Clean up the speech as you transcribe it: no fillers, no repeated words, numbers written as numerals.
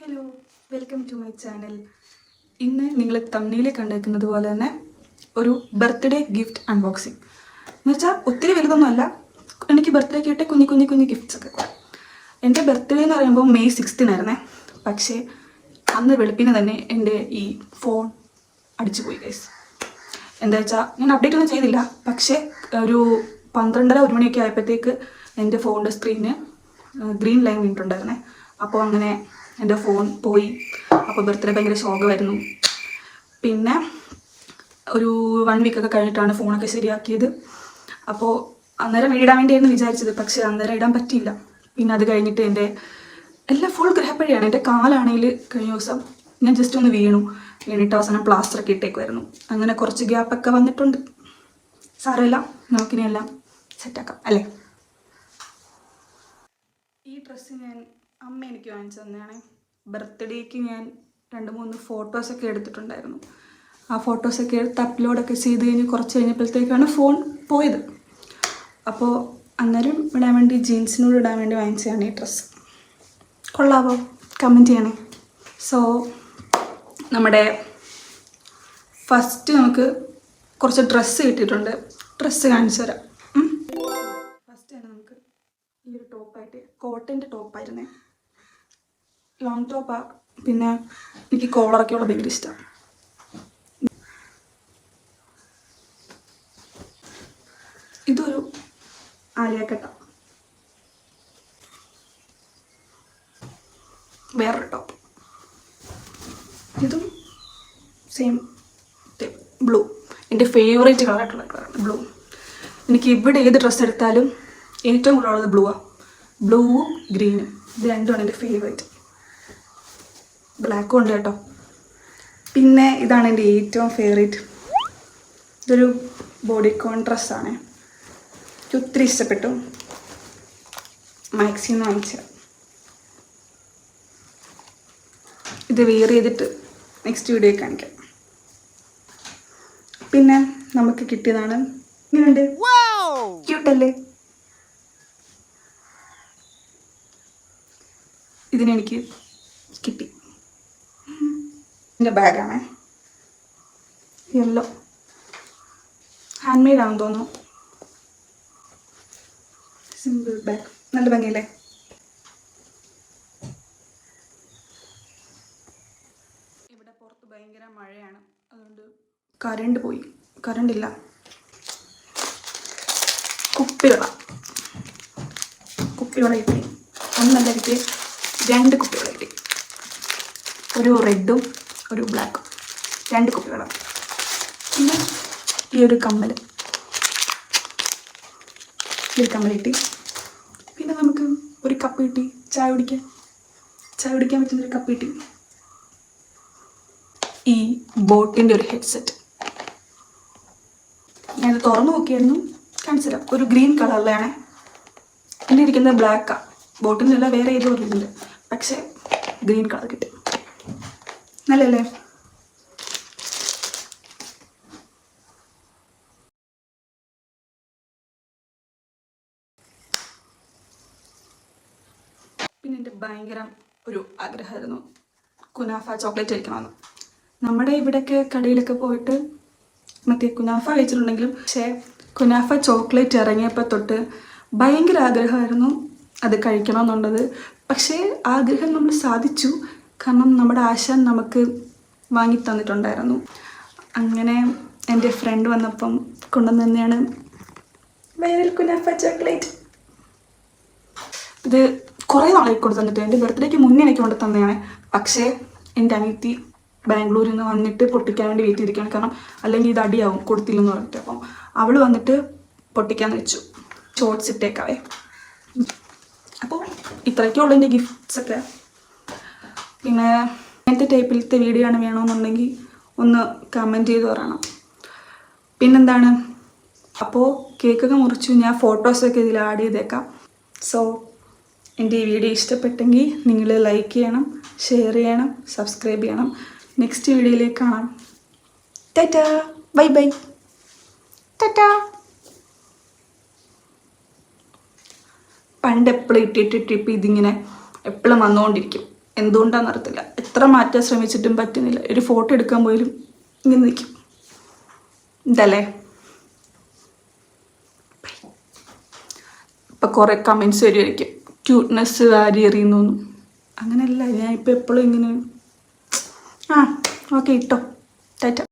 Hello, welcome to my channel. ഇന്ന് നിങ്ങൾ തമ്മിൽ കണ്ടേക്കുന്നത് പോലെ തന്നെ ഒരു ബർത്ത്ഡേ ഗിഫ്റ്റ് അൺബോക്സിങ് എന്ന് വെച്ചാൽ ഒത്തിരി വലുതൊന്നുമല്ല. എനിക്ക് ബർത്ത്ഡേക്ക് കിട്ടിയ കുഞ്ഞു കുഞ്ഞു കുഞ്ഞു ഗിഫ്റ്റ്സ് ഒക്കെ. എൻ്റെ ബർത്ത്ഡേ എന്ന് പറയുമ്പോൾ May 6 പക്ഷേ അന്ന് വെളുപ്പിന് തന്നെ എൻ്റെ ഈ ഫോൺ അടിച്ചു പോയി ഗൈസ്. എന്താ വെച്ചാൽ ഞാൻ അപ്ഡേറ്റ് ഒന്നും ചെയ്തില്ല, പക്ഷേ ഒരു 12:30 1 മണിയൊക്കെ ആയപ്പോഴത്തേക്ക് എൻ്റെ ഫോണിൻ്റെ സ്ക്രീന് ഗ്രീൻ ലൈൻ വീണിട്ടുണ്ടായിരുന്നേ. അപ്പോൾ അങ്ങനെ എൻ്റെ ഫോൺ പോയി. അപ്പോൾ ബർത്ത്ഡേ ഭയങ്കര ശോകമായിരുന്നു. പിന്നെ ഒരു 1 വീക്കൊക്കെ കഴിഞ്ഞിട്ടാണ് ഫോണൊക്കെ ശരിയാക്കിയത്. അപ്പോൾ അന്നേരം ഇടാൻ വേണ്ടിയായിരുന്നു വിചാരിച്ചത്, പക്ഷേ അന്നേരം ഇടാൻ പറ്റിയില്ല. പിന്നെ അത് കഴിഞ്ഞിട്ട് എൻ്റെ എല്ലാം ഫുൾ ഗ്രഹപ്പഴിയാണ്. എൻ്റെ കാലാണെങ്കിൽ കഴിഞ്ഞ ദിവസം ഞാൻ ജസ്റ്റ് ഒന്ന് വീണിട്ട് അവസാനം പ്ലാസ്റ്ററൊക്കെ ഇട്ടേക്കുമായിരുന്നു. അങ്ങനെ കുറച്ച് ഗ്യാപ്പൊക്കെ വന്നിട്ടുണ്ട്. സാരമില്ല, നമുക്കിനെല്ലാം സെറ്റാക്കാം അല്ലേ. ഈ ഡ്രസ്സ് അമ്മ എനിക്ക് വാങ്ങിച്ചു തന്നെയാണ്. ബർത്ത്ഡേക്ക് ഞാൻ 2-3 ഫോട്ടോസൊക്കെ എടുത്തിട്ടുണ്ടായിരുന്നു. ആ ഫോട്ടോസൊക്കെ എടുത്ത് അപ്ലോഡൊക്കെ ചെയ്ത് കഴിഞ്ഞ് കുറച്ച് കഴിഞ്ഞപ്പോഴത്തേക്കാണ് ഫോൺ പോയത്. അപ്പോൾ അന്നേരം ഇടാൻ വേണ്ടി ജീൻസിനോട് ഇടാൻ വേണ്ടി വാങ്ങിച്ചതാണ് ഈ ഡ്രസ്സ്. കൊള്ളാവോ? കമൻറ്റ് ചെയ്യണേ. സോ നമ്മുടെ ഫസ്റ്റ് നമുക്ക് കുറച്ച് ഡ്രസ്സ് കിട്ടിയിട്ടുണ്ട്. ഡ്രസ്സ് കാണിച്ചു തരാം. ഫസ്റ്റ് തന്നെ നമുക്ക് ഈ ഒരു ടോപ്പായിട്ട്, കോട്ടൻ്റെ ടോപ്പായിരുന്നേ. ലോങ് ടോപ്പാണ്. പിന്നെ എനിക്ക് കോളറൊക്കെ ഉള്ള ഭയങ്കര ഇഷ്ടമാണ്. ഇതൊരു ആലിയക്കട്ട. വേറൊരു ടോപ്പ്. ഇതും സെയിം ബ്ലൂ. എൻ്റെ ഫേവറേറ്റ് കളറായിട്ടുള്ള കളറാണ് ബ്ലൂ. എനിക്ക് ഇവിടെ ഏത് ഡ്രസ്സ് എടുത്താലും ഏറ്റവും കൂടുതലുള്ളത് ബ്ലൂവാണ്. ബ്ലൂവും ഗ്രീനും ഇത് രണ്ടുമാണ് എൻ്റെ ഫേവറേറ്റ്. ബ്ലാക്കും ഉണ്ട് കേട്ടോ. പിന്നെ ഇതാണ് എൻ്റെ ഏറ്റവും ഫേവറേറ്റ്. ഇതൊരു ബോഡിക്കോൺ ഡ്രസ്സാണ്. എനിക്ക് ഒത്തിരി ഇഷ്ടപ്പെട്ടു. മാക്സിന്ന് വാങ്ങിച്ച. ഇത് വെയർ ചെയ്തിട്ട് നെക്സ്റ്റ് വീഡിയോ കാണിക്കാം. പിന്നെ നമുക്ക് കിട്ടിയതാണ്. ഇങ്ങനെയുണ്ട്, ക്യൂട്ടല്ലേ? ഇതിനെനിക്ക് കിട്ടി. എൻ്റെ ബാഗാണ് യെല്ലോ. ഹാൻഡ് മെയ്ഡ് ആണെന്ന് തോന്നുന്നു. Simple bag. നല്ല ഭംഗിയല്ലേ? ഇവിടെ പുറത്ത് ഭയങ്കര മഴയാണ്, അതുകൊണ്ട് കറണ്ട് പോയി. കറണ്ടില്ല. കുപ്പിവെള്ളം കിട്ടി. ഒന്നല്ല കിട്ടി, 2 കുപ്പിവെള്ളം കിട്ടി. ഒരു റെഡും ഒരു ബ്ലാക്കും. 2 കുപ്പിവെള്ളം. പിന്നെ ഈ ഒരു കമ്മൽ കിട്ടി. പിന്നെ നമുക്ക് ഒരു കപ്പ് കിട്ടി, ചായ കുടിക്കാൻ പറ്റുന്നൊരു കപ്പ് കിട്ടി. ഈ ബോട്ടിൻ്റെ ഒരു ഹെഡ്സെറ്റ്. ഞാനത് തുറന്നു നോക്കിയായിരുന്നു, കാണിച്ചു തരാം. ഒരു ഗ്രീൻ കളറിലാണ്. എൻ്റെ ഇരിക്കുന്നത് ബ്ലാക്കാണ്. ബോട്ടിലല്ല, വേറെ ഏതോ ഇതുണ്ട്, പക്ഷേ ഗ്രീൻ കളർ കിട്ടി. നല്ലല്ലേ? പിന്നെ എൻ്റെ ഭയങ്കര ഒരു ആഗ്രഹമായിരുന്നു കുനാഫ ചോക്ലേറ്റ് കഴിക്കണമെന്ന്. നമ്മുടെ ഇവിടെയൊക്കെ കടയിലൊക്കെ പോയിട്ട് മറ്റേ കുനാഫ കഴിച്ചിട്ടുണ്ടെങ്കിലും, പക്ഷേ കുനാഫ ചോക്ലേറ്റ് ഇറങ്ങിയപ്പോൾ തൊട്ട് ഭയങ്കര ആഗ്രഹമായിരുന്നു അത് കഴിക്കണമെന്നുള്ളത്. പക്ഷേ ആഗ്രഹം നമ്മൾ സാധിച്ചു. കാരണം നമ്മുടെ ആശാൻ നമുക്ക് വാങ്ങി തന്നിട്ടുണ്ടായിരുന്നു. അങ്ങനെ എൻ്റെ ഫ്രണ്ട് വന്നപ്പം കൊണ്ടുവന്ന് തന്നെയാണ് വൈറൽ കുനാഫ ചോക്ലേറ്റ്. ഇത് കുറേ നാളായി കൊണ്ട് തന്നിട്ട്. എൻ്റെ ബർത്ത്ഡേക്ക് മുന്നേ എനിക്ക് കൊണ്ട് തന്നെയാണ്. പക്ഷേ എൻ്റെ അനിയത്തി ബാംഗ്ലൂരിൽ നിന്ന് വന്നിട്ട് പൊട്ടിക്കാൻ വേണ്ടി വെയിറ്റ് ചെയ്തിരിക്കുകയാണ്. കാരണം അല്ലെങ്കിൽ ഇത് അടിയാവും കൊടുത്തില്ലെന്ന് പറഞ്ഞിട്ട്. അപ്പം അവൾ വന്നിട്ട് പൊട്ടിക്കാന്ന് വെച്ചു. ഷോർട്സ് ഇട്ടേക്കാവേ. അപ്പോൾ ഇത്രയൊക്കെയുള്ളൂ എൻ്റെ ഗിഫ്റ്റ്സൊക്കെ. പിന്നെ അങ്ങനത്തെ ടൈപ്പിലത്തെ വീഡിയോ ആണ് വേണമെന്നുണ്ടെങ്കിൽ ഒന്ന് കമൻറ്റ് ചെയ്ത് പറയണം. പിന്നെന്താണ്, അപ്പോൾ കേക്കൊക്കെ മുറിച്ചു. ഞാൻ ഫോട്ടോസൊക്കെ ഇതിൽ ആഡ് ചെയ്തേക്കാം. സോ എൻ്റെ ഈ വീഡിയോ ഇഷ്ടപ്പെട്ടെങ്കിൽ നിങ്ങൾ ലൈക്ക് ചെയ്യണം, ഷെയർ ചെയ്യണം, സബ്സ്ക്രൈബ് ചെയ്യണം. നെക്സ്റ്റ് വീഡിയോയിലേക്ക് കാണാം. Tata, bye bye, Tata. പണ്ട് എപ്പോഴും ഇട്ടിട്ട് ഇതിങ്ങനെ എപ്പോഴും വന്നുകൊണ്ടിരിക്കും. എന്തുകൊണ്ടാണെന്ന് അറിയത്തില്ല. എത്ര മാറ്റാൻ ശ്രമിച്ചിട്ടും പറ്റുന്നില്ല. ഒരു ഫോട്ടോ എടുക്കാൻ പോയാലും ഇങ്ങനെ നിൽക്കും. ഇതല്ലേ. ഇപ്പം കുറേ കമൻറ്റ്സ് വരുമായിരിക്കും, ക്യൂട്ട്നെസ് വാരി എറിയുന്നു. അങ്ങനെയല്ല, ഞാൻ ഇപ്പം എപ്പോഴും ഇങ്ങനെ ഓക്കെ ഇട്ടോ ടാറ്റ.